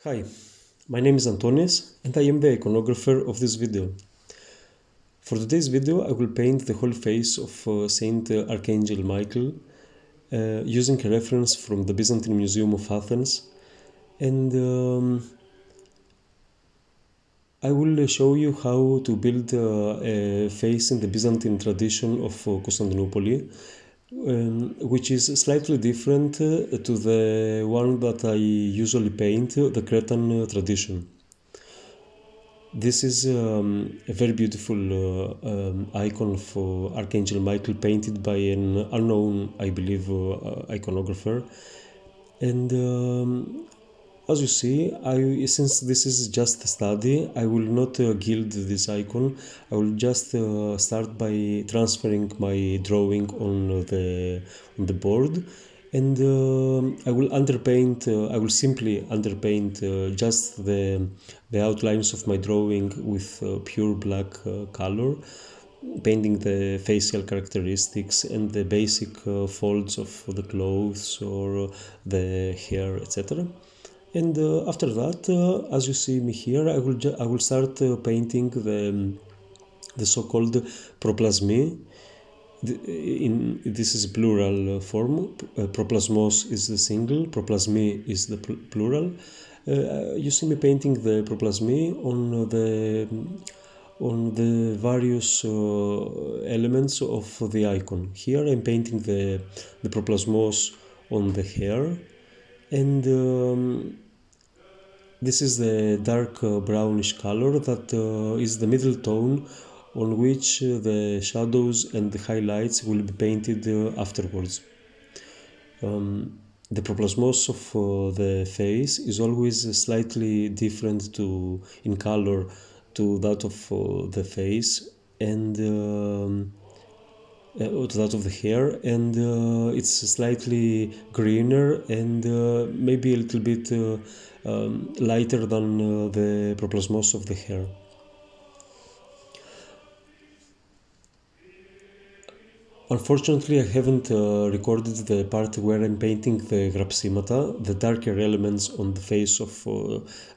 Hi, my name is Antonis and I am the iconographer of this video. For today's video I will paint the whole face of Saint Archangel Michael using a reference from the Byzantine Museum of Athens, and I will show you how to build a face in the Byzantine tradition of Constantinople, which is slightly different to the one that I usually paint, the Cretan tradition. This is a very beautiful icon for Archangel Michael, painted by an unknown, I believe, iconographer. And as you see, since this is just a study, I will not gild this icon. I will just start by transferring my drawing on the board, and I will underpaint. I will simply underpaint just the outlines of my drawing with pure black color, painting the facial characteristics and the basic folds of the clothes or the hair, etc. And after that, as you see me here, I will start painting the so-called proplasmi. This is plural form. Proplasmos is the single, proplasmi is the plural. You see me painting the proplasmi on the various elements of the icon. Here I'm painting the proplasmos on the hair, and this is the dark brownish color that is the middle tone on which the shadows and the highlights will be painted afterwards. The proplasmos of the face is always slightly different in color to that of the face and to that of the hair, and it's slightly greener and maybe a little bit lighter than the proplasmos of the hair. Unfortunately, I haven't recorded the part where I'm painting the grapsimata, the darker elements on the face of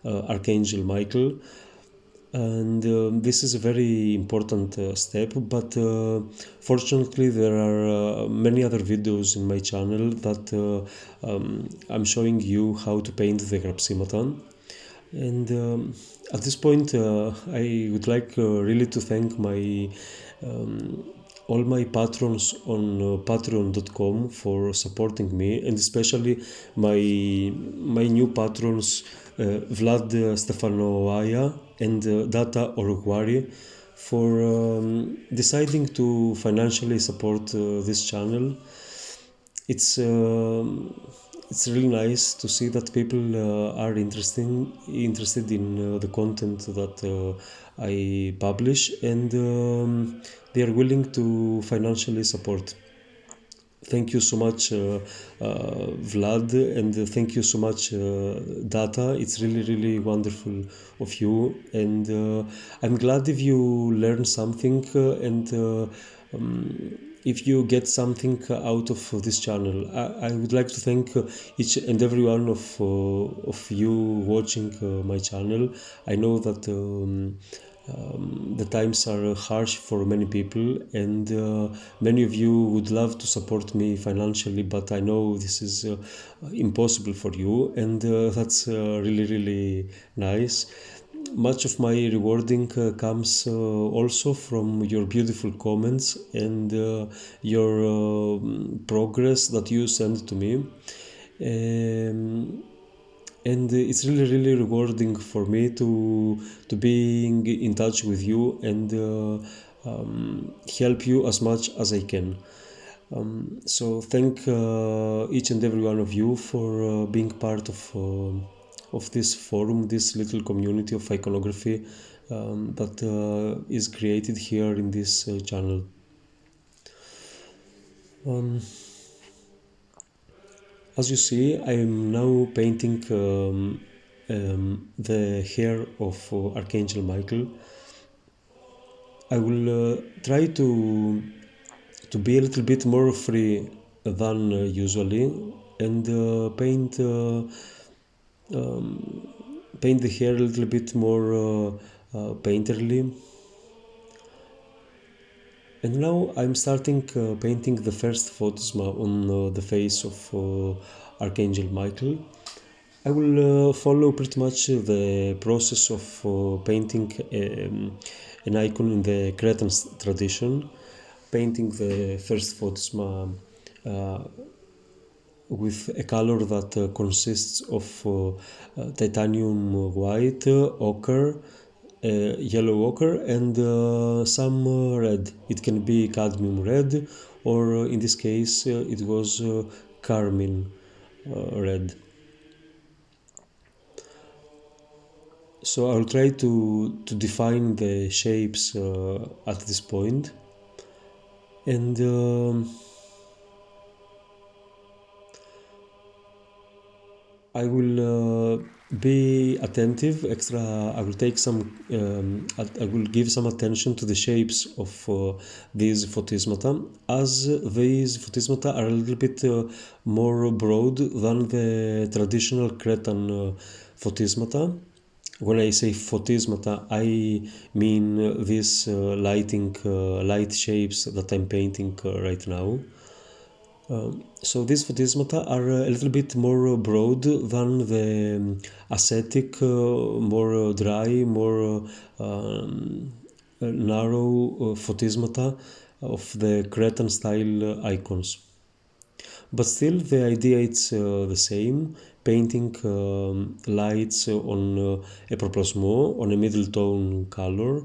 Archangel Michael. And this is a very important step, but fortunately there are many other videos in my channel that I'm showing you how to paint the grapsimata. And at this point I would like really to thank my all my patrons on patreon.com for supporting me, and especially my new patrons Vlad Stefanoia and Data Oruguari for deciding to financially support this channel. It's really nice to see that people are interested in the content that I publish, and they are willing to financially support. Thank you so much, Vlad, and thank you so much, Data. It's really wonderful of you, and I'm glad if you learn something and if you get something out of this channel. I would like to thank each and every one of you watching my channel. I know that the times are harsh for many people, and many of you would love to support me financially, but I know this is impossible for you, and that's really nice. Much of my rewarding comes also from your beautiful comments and your progress that you send to me. And it's really rewarding for me to being in touch with you and help you as much as I can. So thank each and every one of you for being part of this forum, this little community of iconography that is created here in this channel. As you see, I am now painting the hair of Archangel Michael. I will try to be a little bit more free than usually, and paint paint the hair a little bit more painterly. And now I'm starting painting the first photisma on the face of Archangel Michael. I will follow pretty much the process of painting an icon in the Cretan tradition, painting the first photisma with a color that consists of titanium white, ochre, yellow ochre, and some red. It can be cadmium red, or in this case it was carmine red. So I'll try to define the shapes at this point, and I will be attentive. I will take some. I will give some attention to the shapes of these photismata, as these photismata are a little bit more broad than the traditional Cretan photismata. When I say photismata, I mean these light shapes that I'm painting right now. So these photismata are a little bit more broad than the ascetic, more dry, more narrow photismata of the Cretan style icons. But still the idea is the same, painting lights on a proplasmo, on a middle tone color,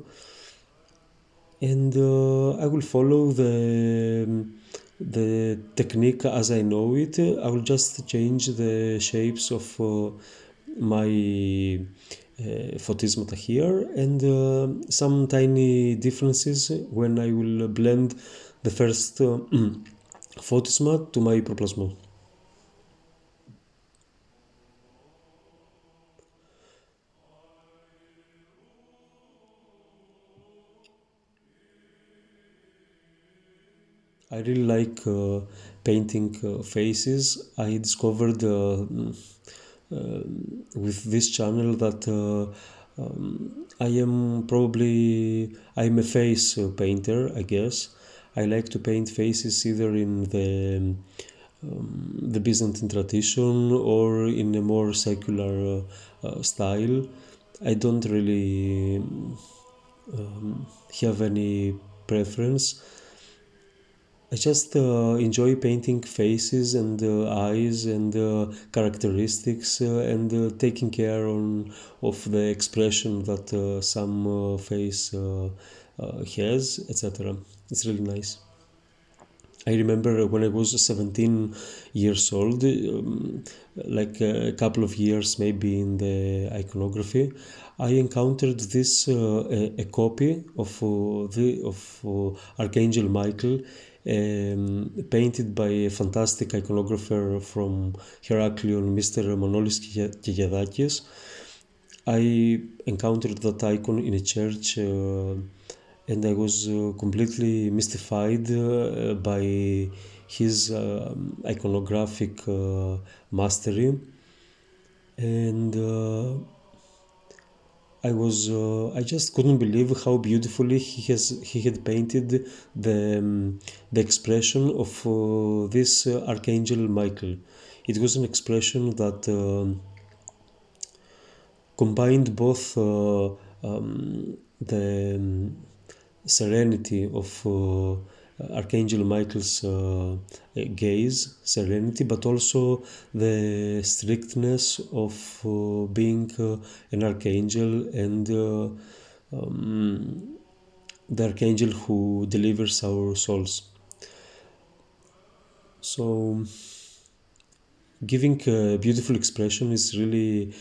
and I will follow the technique as I know it. I will just change the shapes of my photismata here, and some tiny differences when I will blend the first photisma to my proplasmo. I really like painting faces. I discovered with this channel that I'm a face painter, I guess. I like to paint faces either in the Byzantine tradition or in a more secular style. I don't really have any preference. I just enjoy painting faces and eyes and characteristics and taking care of the expression that some face has, etc. It's really nice. I remember when I was 17 years old, like a couple of years maybe in the iconography, I encountered this a copy of Archangel Michael, painted by a fantastic iconographer from Heraklion, Mr. Manolis Kegedakis. I encountered that icon in a church and I was completely mystified by his iconographic mastery, and I just couldn't believe how beautifully he had painted the expression of this Archangel Michael. It was an expression that combined both the serenity of Archangel Michael's gaze, serenity, but also the strictness of being an archangel and the archangel who delivers our souls. So giving a beautiful expression is really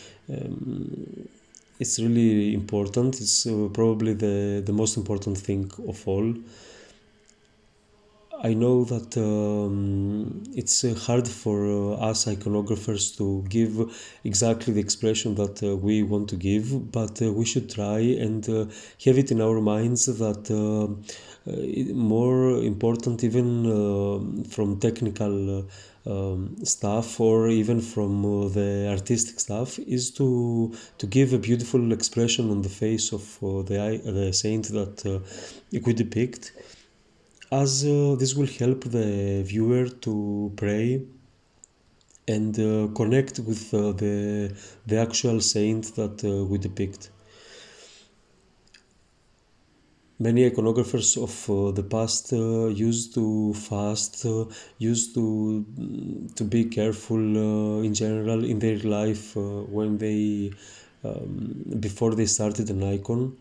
it's really important. It's probably the most important thing of all. I know that it's hard for us iconographers to give exactly the expression that we want to give, but we should try and have it in our minds that more important, even from technical stuff or even from the artistic stuff, is to give a beautiful expression on the face of the saint that we depict, as this will help the viewer to pray and connect with the actual saint that we depict. Many iconographers of the past used to fast, used to be careful in general in their life when they before they started an icon.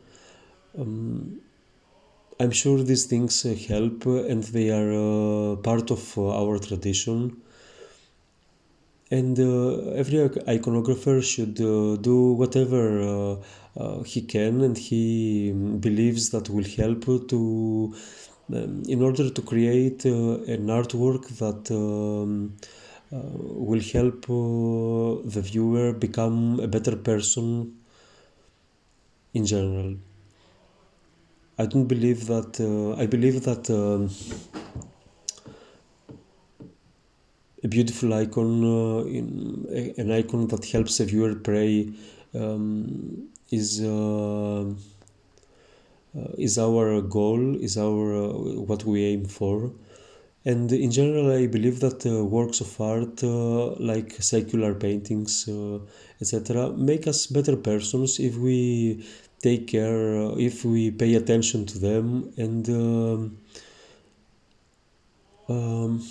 I'm sure these things help and they are part of our tradition. And every iconographer should do whatever he can and he believes that will help to in order to create an artwork that will help the viewer become a better person in general. I don't believe that. I believe that a beautiful icon, an icon that helps a viewer pray, is our goal, is our what we aim for. And in general, I believe that works of art, like secular paintings, etc., make us better persons if we take care, if we pay attention to them, and um,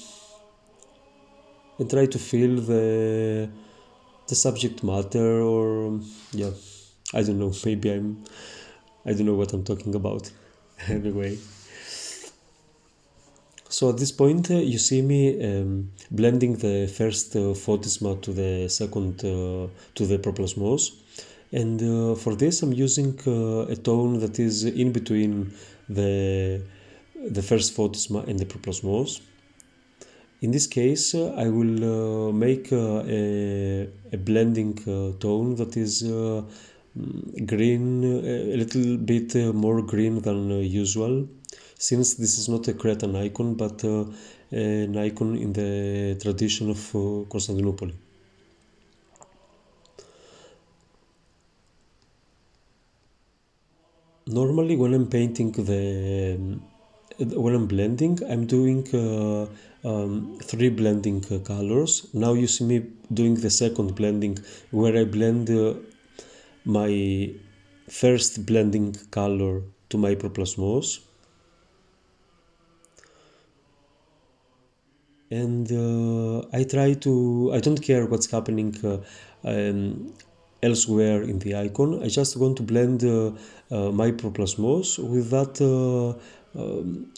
try to feel the subject matter, or yeah, I don't know. Maybe I don't know what I'm talking about. Anyway. So at this point, you see me blending the first photisma to the second, to the proplasmos. And for this, I'm using a tone that is in between the first photisma and the proplasmos. In this case, I will make a blending tone that is green, a little bit more green than usual, since this is not a Cretan icon, but an icon in the tradition of Constantinople. Normally, when I'm painting when I'm blending, I'm doing three blending colors. Now you see me doing the second blending, where I blend my first blending color to my proplasmos, and I don't care what's happening elsewhere in the icon. I just want to blend my proplasmos with that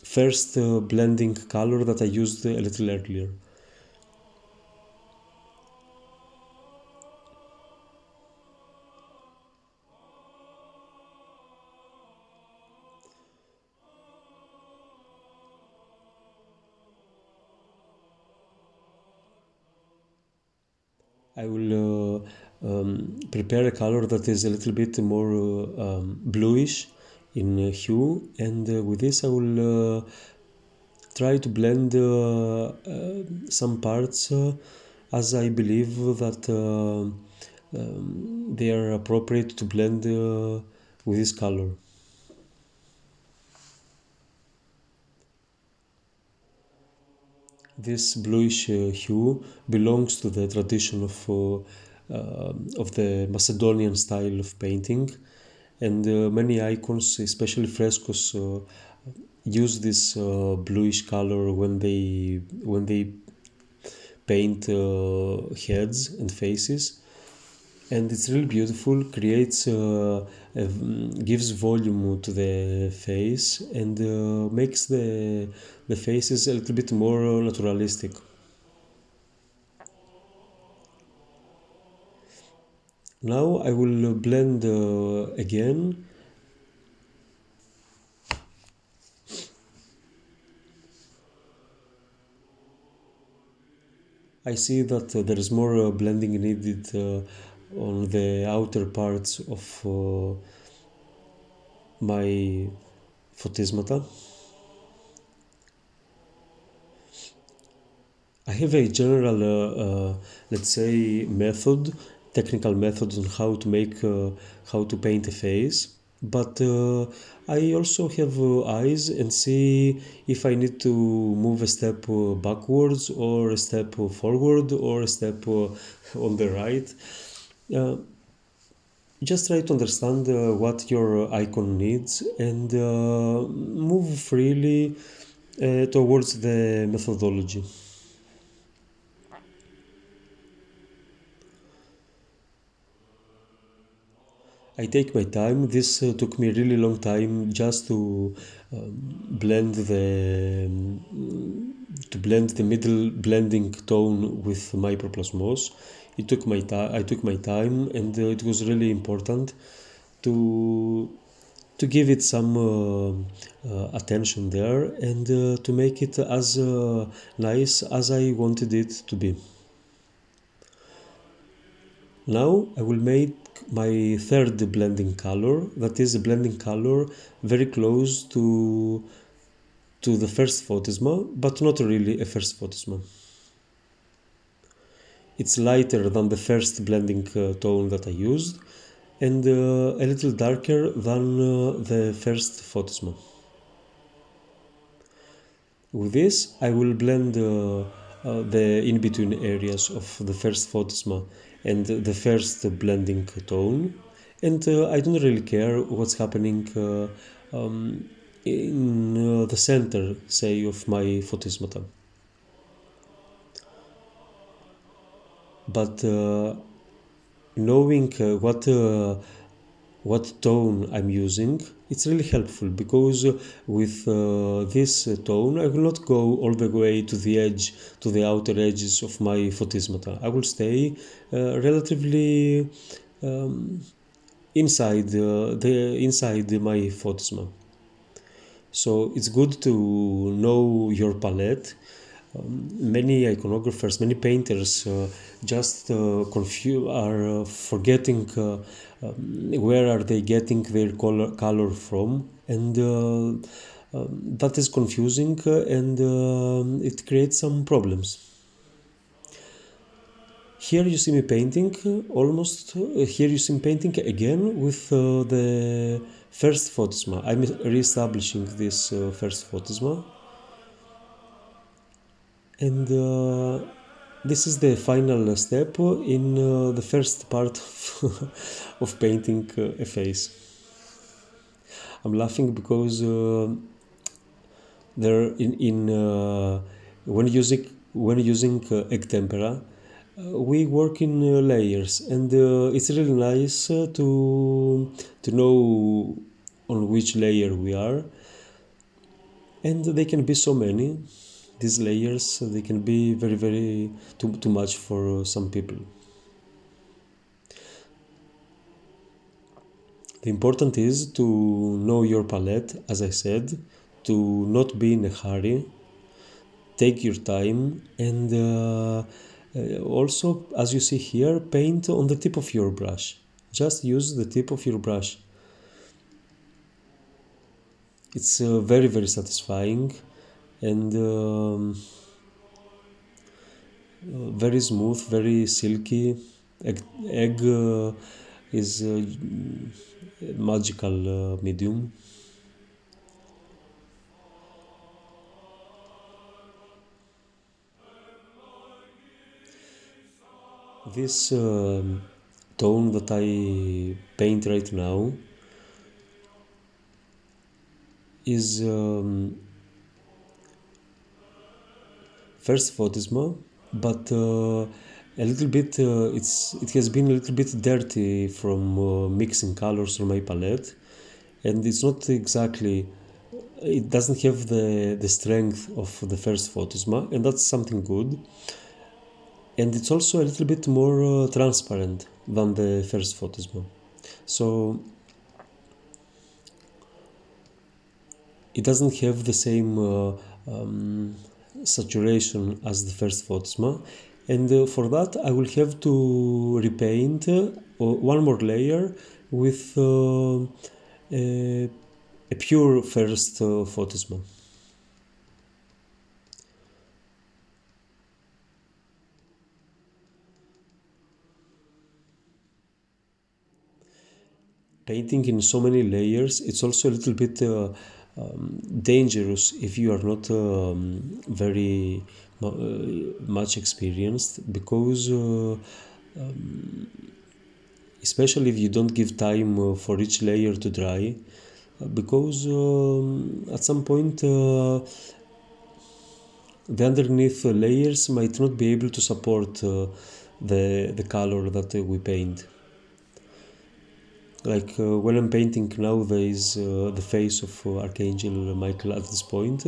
first blending color that I used a little earlier. I will prepare a color that is a little bit more bluish in hue, and with this I will try to blend some parts as I believe that they are appropriate to blend with this color. This bluish hue belongs to the tradition of the Macedonian style of painting, and many icons, especially frescoes, use this bluish color when they paint heads and faces, and it's really beautiful. Creates gives volume to the face and makes the faces a little bit more naturalistic. Now I will blend again. I see that there is more blending needed on the outer parts of my photismata. I have a general, let's say, technical method on how to paint a face, but I also have eyes and see if I need to move a step backwards or a step forward or a step on the right. Uh, just try to understand what your icon needs and move freely towards the methodology. I take my time. This took me a really long time just blend the to blend the middle blending tone with microplasmos. It took my time. I took my time, and it was really important to to give it some attention there and to make it as nice as I wanted it to be. Now I will make my third blending color, that is a blending color very close to the first photisma, but not really a first photisma. It's lighter than the first blending tone that I used and a little darker than the first photisma. With this, I will blend the in-between areas of the first photisma and the first blending tone. And I don't really care what's happening in the center, say, of my photismata. But knowing what tone I'm using, it's really helpful because with this tone I will not go all the way to the edge, to the outer edges of my photismata. I will stay relatively inside my photisma. So it's good to know your palette. Many iconographers, many painters just are forgetting where are they getting their color from, and that is confusing and it creates some problems. Here you see me painting here you see me painting again with the first photisma. I'm re-establishing this first photisma, and this is the final step in the first part of painting a face. I'm laughing because there in when using egg tempera, we work in layers, and it's really nice to know on which layer we are, and they can be so many. These layers, they can be very too much for some people. The important is to know your palette, as I said, to not be in a hurry, take your time, and also, as you see here, paint on the tip of your brush. Just use the tip of your brush. It's very satisfying and very smooth, very silky. Egg is a magical medium. This tone that I paint right now is first photisma, but a little bit it has been a little bit dirty from mixing colors on my palette, and it's not exactly, it doesn't have the strength of the first photisma, and that's something good. And it's also a little bit more transparent than the first photisma, so it doesn't have the same saturation as the first photisma, And for that I will have to repaint one more layer with a pure first photisma. Painting in so many layers, it's also a little bit dangerous if you are not very much experienced, because especially if you don't give time for each layer to dry, because at some point the underneath layers might not be able to support the color that we paint. Like when I'm painting nowadays the face of Archangel Michael at this point,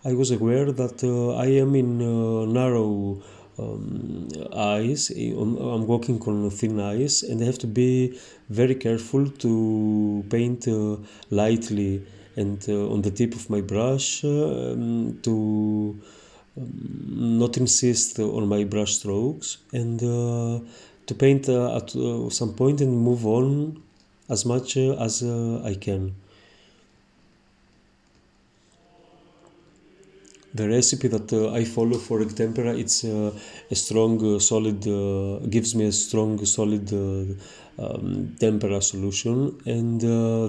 I was aware that I am in narrow eyes. I'm walking on thin eyes, and I have to be very careful to paint lightly and on the tip of my brush to not insist on my brush strokes, and to paint at some point and move on as much as I can. The recipe that I follow for egg tempera, it's a strong solid gives me a strong solid tempera solution, and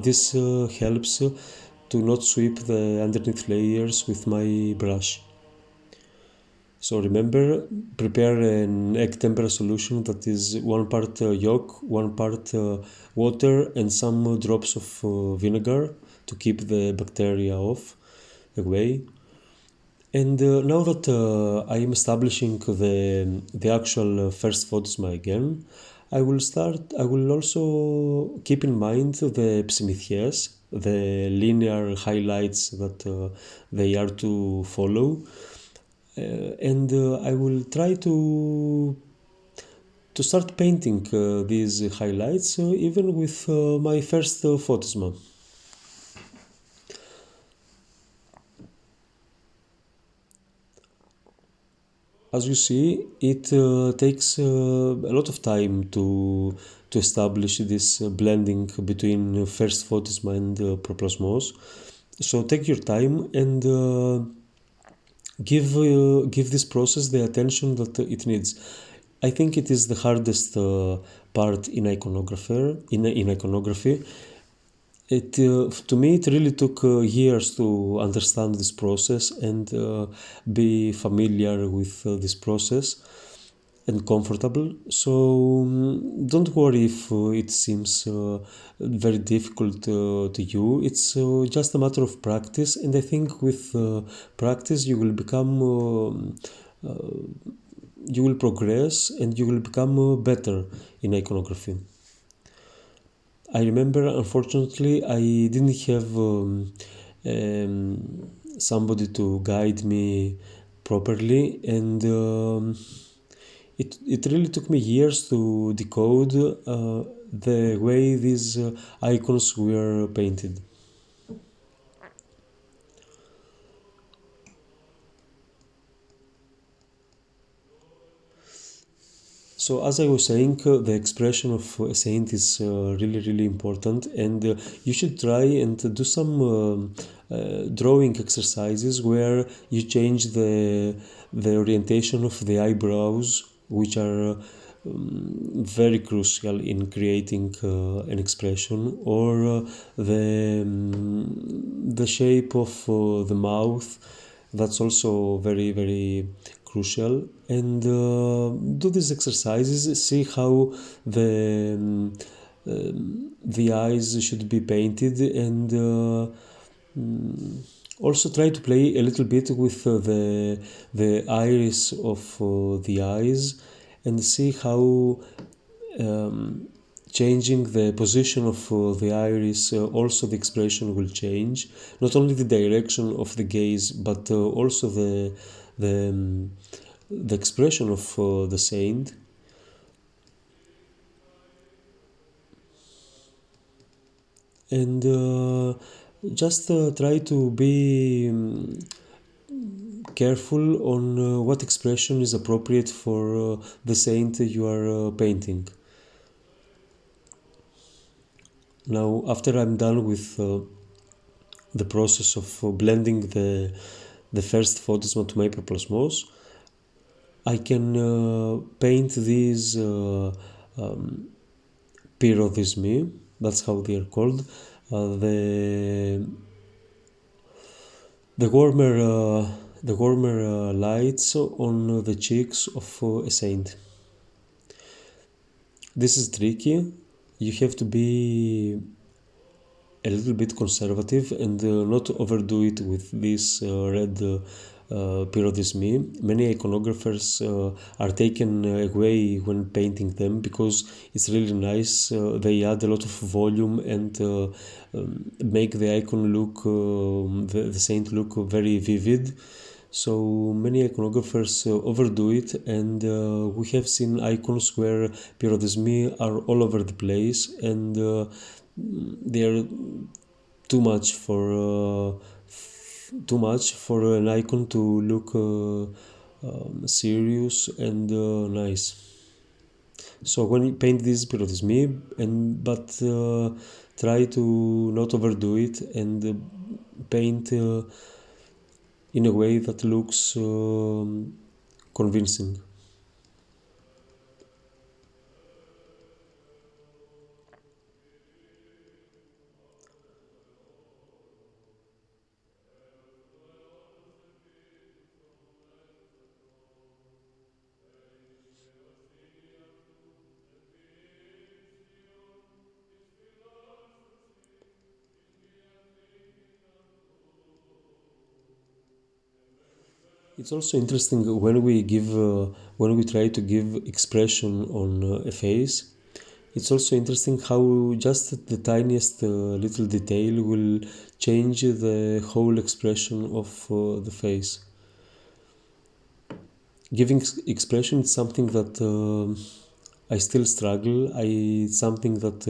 this helps to not sweep the underneath layers with my brush. So remember, prepare an egg tempera solution that is one part yolk, one part water, and some drops of vinegar to keep the bacteria off away. And now that I am establishing the actual first photisma again, I will start. I will also keep in mind the psimithies, the linear highlights that they are to follow, and I will try to start painting these highlights even with my first photisma. As you see, it takes a lot of time to establish this blending between first photisma and proplasmos. So take your time and give this process the attention that it needs. I think it is the hardest part in iconography. It to me it really took years to understand this process and be familiar with this process and comfortable. So don't worry if it seems very difficult to you. It's just a matter of practice, and I think with practice you will become you will progress and you will become better in iconography. I remember, unfortunately, I didn't have somebody to guide me properly, and it really took me years to decode the way these icons were painted. So as I was saying, the expression of a saint is really, really important, and you should try and do some drawing exercises where you change the orientation of the eyebrows, which are very crucial in creating an expression, or the shape of the mouth. That's also very, very crucial. And do these exercises, see how the eyes should be painted, and also try to play a little bit with the iris of the eyes, and see how changing the position of the iris, also the expression will change. Not only the direction of the gaze, but also the expression of the saint. And just try to be careful on what expression is appropriate for the saint you are painting. Now, after I'm done with the process of blending the first photisma to my proplasmos, I can paint these pyrodismi, that's how they are called, the warmer lights on the cheeks of a saint. This is tricky. You have to be a little bit conservative and not overdo it with this red pyrodismi. Many iconographers are taken away when painting them because it's really nice. They add a lot of volume and make the icon look, the saint look very vivid. So many iconographers overdo it, and we have seen icons where pyrodismi are all over the place, and they are too much for an icon to look serious and nice. So when you paint this pyrodismi, but try to not overdo it and paint in a way that looks convincing. It's also interesting when we try to give expression on a face. It's also interesting how just the tiniest little detail will change the whole expression of the face. Giving expression is something that I still struggle. It's something that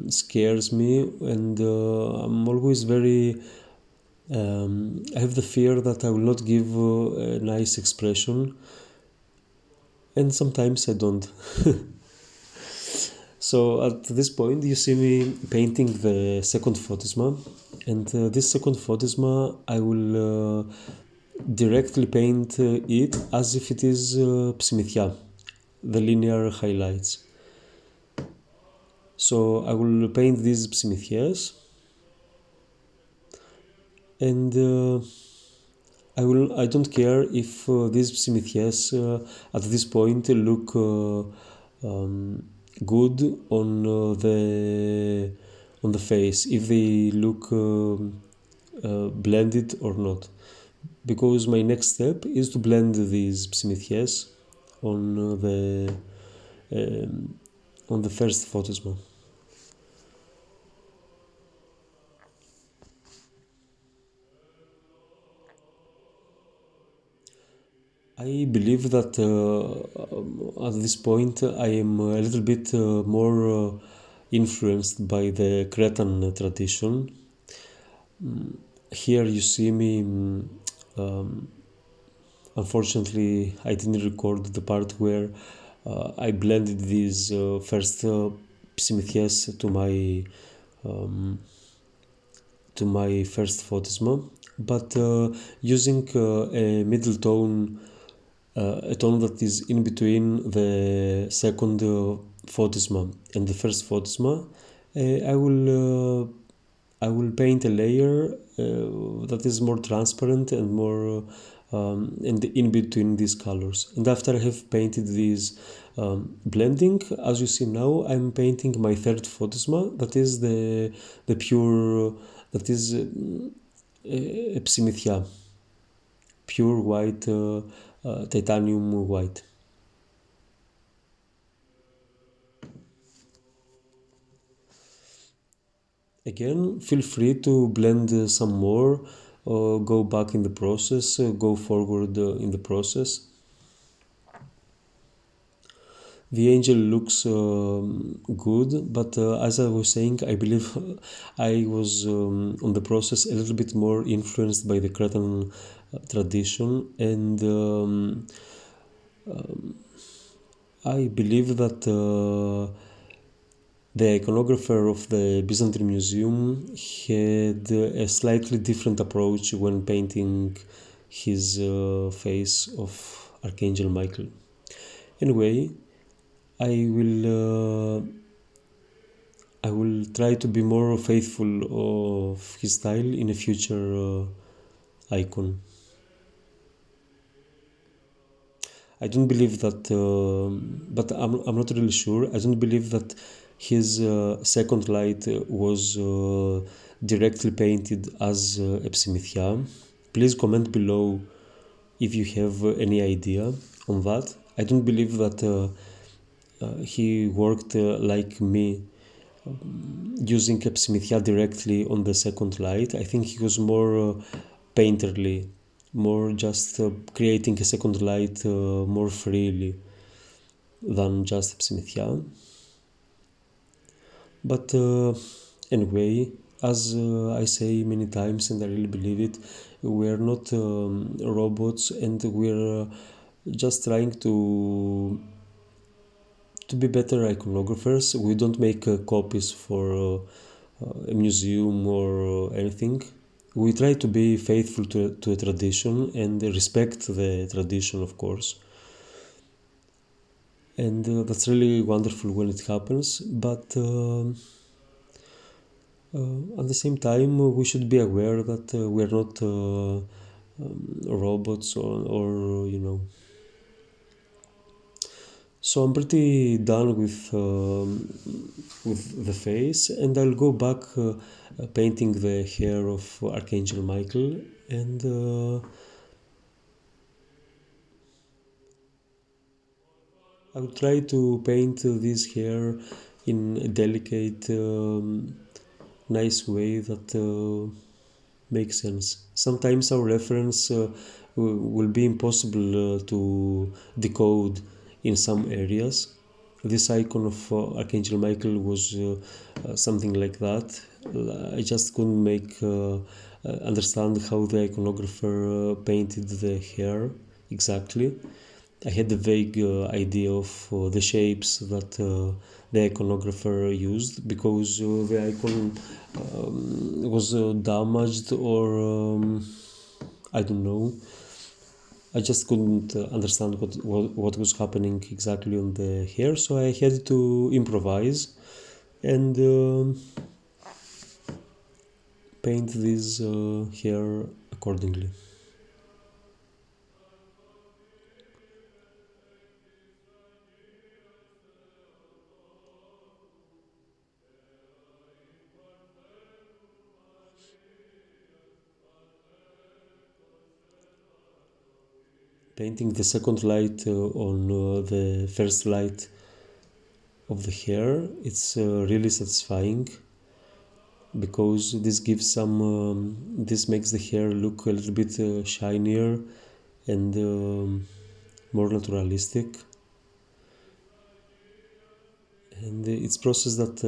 scares me, and I'm always very. I have the fear that I will not give a nice expression, and sometimes I don't. So at this point, you see me painting the second photisma, and this second photisma, I will directly paint it as if it is ψημithia, the linear highlights. So I will paint these ψημithιές, and I don't care if these ψημithιές at this point look good on the face, if they look blended or not, because my next step is to blend these ψημithιές on the first photisma. I believe that at this point I am a little bit more influenced by the Cretan tradition. Here you see me, unfortunately I didn't record the part where I blended these first ψημithιές to my first photisma, but using a middle tone, a tone that is in between the second photisma and the first photisma, I will paint a layer that is more transparent and more and in between these colors. And after I have painted these blending, as you see now, I'm painting my third photisma, that is the pure, that is a ψημithia, pure white, titanium white. Again, feel free to blend some more, go back in the process, go forward in the process. The angel looks good, but as I was saying, I believe I was on the process a little bit more influenced by the Cretan tradition, and I believe that the iconographer of the Byzantine Museum had a slightly different approach when painting his face of Archangel Michael. Anyway, I will uh, I will try to be more faithful of his style in a future icon. I don't believe that, but I'm not really sure. I don't believe that his second light was directly painted as Epsimithia. Please comment below if you have any idea on that. I don't believe that he worked like me, using Epsimithia directly on the second light. I think he was more painterly, more just creating a second light more freely than just Epsimithia. But anyway, as I say many times, and I really believe it, we're not robots, and we're just trying to be better iconographers. We don't make copies for a museum or anything. We try to be faithful to a tradition and respect the tradition, of course. And that's really wonderful when it happens. But at the same time, we should be aware that we're not robots or. So I'm pretty done with the face, and I'll go back painting the hair of Archangel Michael, and I will try to paint this hair in a delicate, nice way that makes sense. Sometimes our reference will be impossible to decode in some areas. This icon of Archangel Michael was something like that. I just couldn't make understand how the iconographer painted the hair exactly. I had a vague idea of the shapes that the iconographer used, because the icon was damaged, or I don't know. I just couldn't understand what was happening exactly on the hair, so I had to improvise and paint this hair accordingly. Painting the second light on the first light of the hair, it's really satisfying, because this makes the hair look a little bit shinier and more naturalistic, and it's process that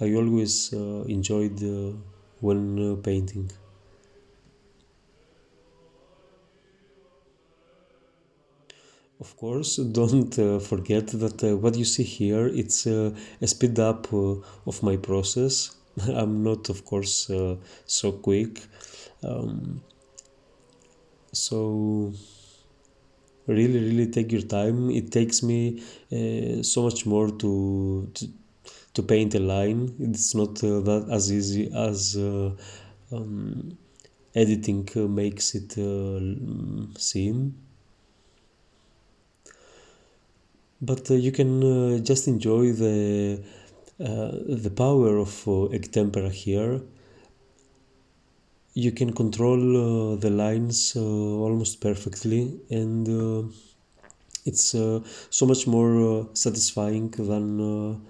I always enjoyed when painting. Of course, don't forget that what you see here, it's a speed up of my process. I'm not, of course, so quick. Um, so really take your time. It takes me so much more to paint a line. It's not that as easy as um, editing makes it seem. But you can just enjoy the power of egg here. You can control the lines almost perfectly, and it's so much more satisfying than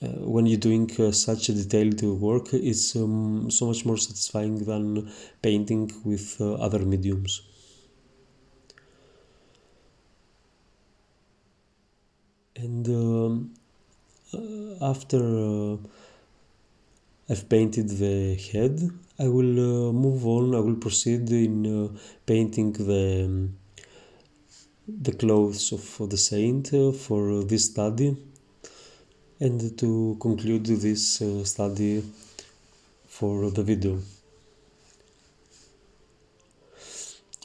when you're doing such a detailed work. It's so much more satisfying than painting with other mediums. And after I've painted the head, I will move on. I will proceed in painting the clothes of the saint for this study, and to conclude this study for the video.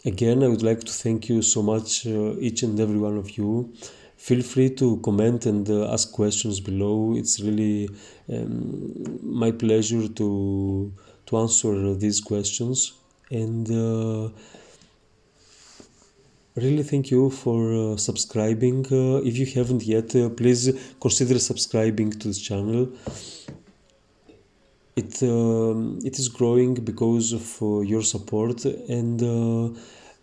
Again, I would like to thank you so much, each and every one of you. Feel free to comment and ask questions below. It's really my pleasure to answer these questions. And really thank you for subscribing. If you haven't yet, please consider subscribing to this channel. It is growing because of your support, and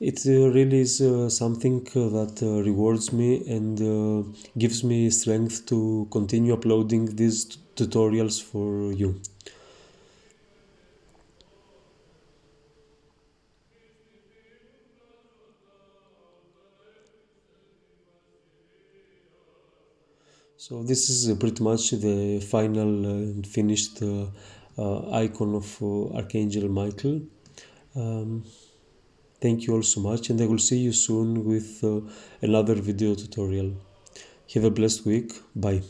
it really is something that rewards me and gives me strength to continue uploading these tutorials for you. So this is pretty much the final and finished icon of Archangel Michael. Um, Thank you all so much, and I will see you soon with another video tutorial. Have a blessed week. Bye.